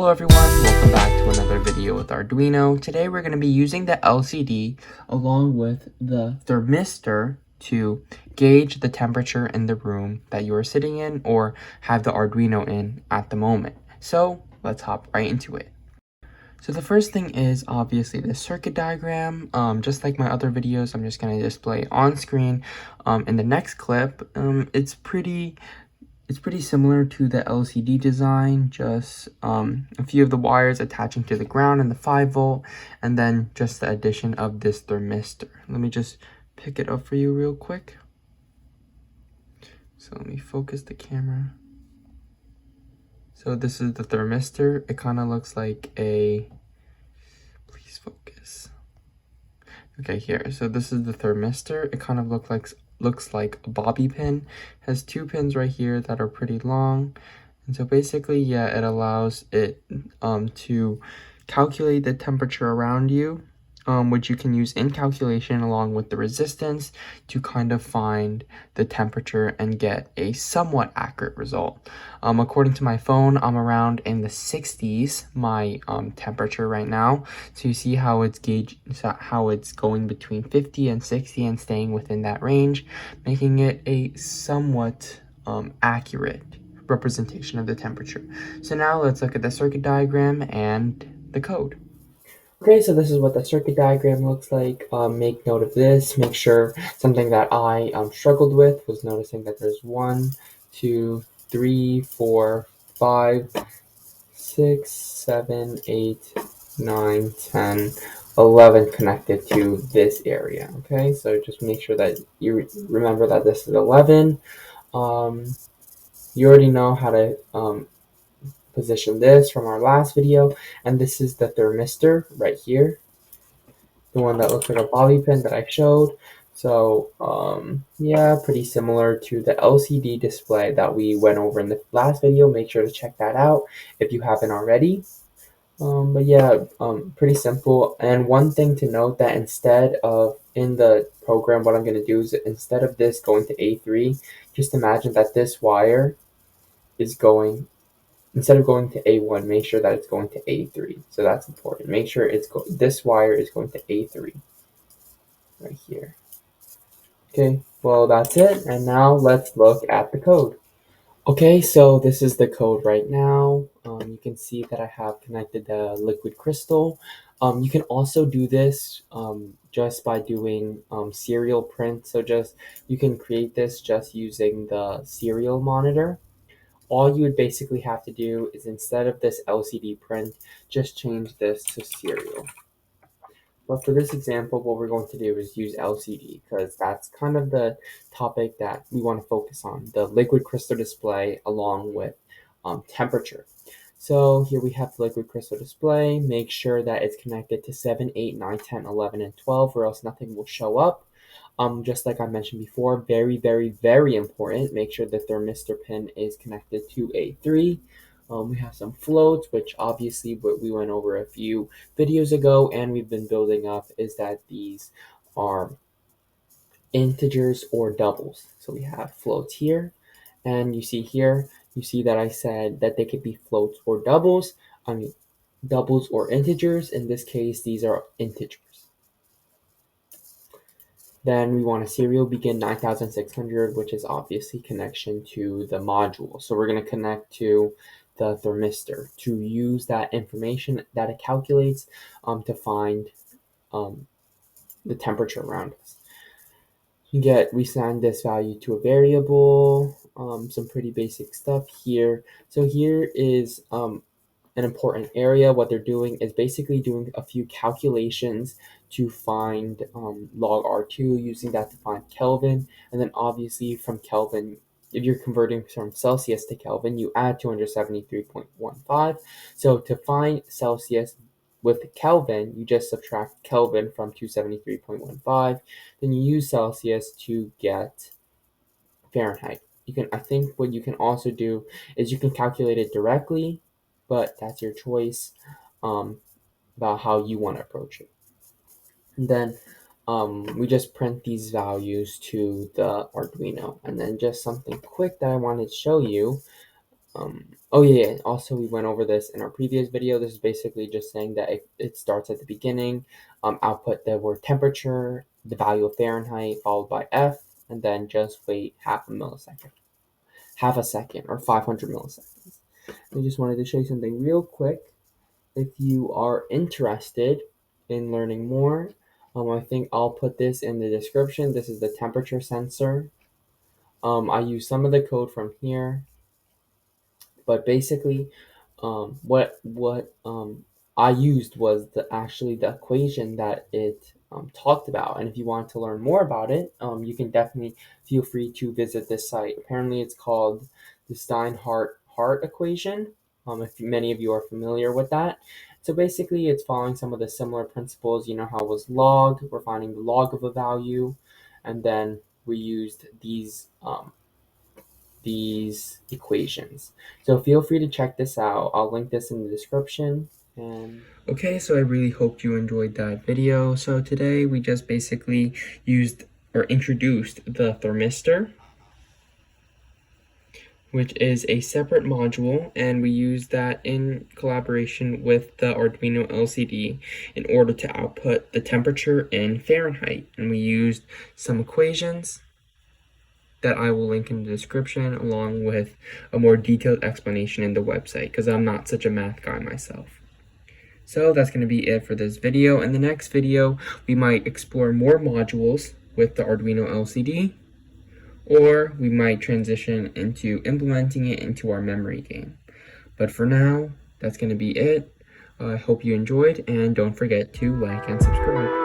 Hello everyone, welcome back to another video with Arduino. Today we're going to be using the LCD along with the thermistor to gauge the temperature in the room that you are sitting in or have the Arduino in at the moment. So let's hop right into it. So the first thing is obviously the circuit diagram. Just like my other videos, I'm just going to display on screen. In the next clip, it's pretty similar to the LCD design, just a few of the wires attaching to the ground and the 5-volt, and then just the addition of this thermistor. Let me just pick it up for you real quick. So let me focus the camera. So this is the thermistor. It kind of looks like a, please focus. Okay, here. So this is the thermistor. It kind of looks like a bobby pin. It has 2 pins right here that are pretty long. And so basically, yeah, it allows it to calculate the temperature around you, which you can use in calculation along with the resistance to kind of find the temperature and get a somewhat accurate result. According to my phone, I'm around in the 60s, my temperature right now. So you see how it's going between 50 and 60 and staying within that range, making it a somewhat accurate representation of the temperature. So now let's look at the circuit diagram and the code. Okay, so this is what the circuit diagram looks like. Make note of this. Make sure something that I struggled with was noticing that there's 1, 2, 3, 4, 5, 6, 7, 8, 9, 10, 11 connected to this area. Okay, so just make sure that you remember that this is 11. You already know how to position this from our last video, and this is the thermistor right here, the one that looks like a bobby pin that I showed. So yeah, pretty similar to the LCD display that we went over in the last video. Make sure to check that out if you haven't already. But yeah, pretty simple. And one thing to note, that instead of in the program, what I'm going to do is instead of this going to A3, just imagine that this wire is going, instead of going to A1, make sure that it's going to A3. So that's important. Make sure this wire is going to A3 right here. Okay, well that's it. And now let's look at the code. Okay, so this is the code right now. You can see that I have connected the liquid crystal. You can also do this just by doing serial print. So you can create this just using the serial monitor. All you would basically have to do is, instead of this LCD print, just change this to serial. But for this example, what we're going to do is use LCD because that's kind of the topic that we want to focus on, the liquid crystal display along with temperature. So here we have the liquid crystal display. Make sure that it's connected to 7, 8, 9, 10, 11, and 12, or else nothing will show up. Just like I mentioned before, very, very, very important. Make sure the thermistor pin is connected to A3. We have some floats, which obviously we went over a few videos ago, and we've been building up, is that these are integers or doubles. So we have floats here, and you see here, you see that I said that they could be floats or doubles. I mean, doubles or integers. In this case, these are integers. Then we want a serial begin 9600, which is obviously connection to the module. So we're going to connect to the thermistor to use that information that it calculates to find the temperature around us. We assign this value to a variable, some pretty basic stuff here. So here is an important area. What they're doing is basically doing a few calculations to find log R2, using that to find Kelvin. And then obviously from Kelvin, if you're converting from Celsius to Kelvin, you add 273.15. So to find Celsius with Kelvin, you just subtract Kelvin from 273.15. Then you use Celsius to get Fahrenheit. I think what you can also do is you can calculate it directly, but that's your choice about how you want to approach it. And then we just print these values to the Arduino. And then just something quick that I wanted to show you. Oh yeah, also we went over this in our previous video. This is basically just saying that it starts at the beginning, output the word temperature, the value of Fahrenheit, followed by F, and then just wait half a second, or 500 milliseconds. I just wanted to show you something real quick. If you are interested in learning more, I think I'll put this in the description. This is the temperature sensor. I use some of the code from here, but basically, what I used was actually the equation that it talked about. And if you want to learn more about it, you can definitely feel free to visit this site. Apparently, it's called the Steinhart equation. If many of you are familiar with that. So basically, it's following some of the similar principles. You know how it was log. We're finding the log of a value, and then we used these equations. So feel free to check this out. I'll link this in the description. And okay, so I really hope you enjoyed that video. So today we just basically used or introduced the thermistor, which is a separate module, and we use that in collaboration with the Arduino LCD in order to output the temperature in Fahrenheit. And we used some equations that I will link in the description, along with a more detailed explanation in the website, because I'm not such a math guy myself. So that's going to be it for this video. In the next video, we might explore more modules with the Arduino LCD, or we might transition into implementing it into our memory game. But for now, that's going to be it. I hope you enjoyed, and don't forget to like and subscribe.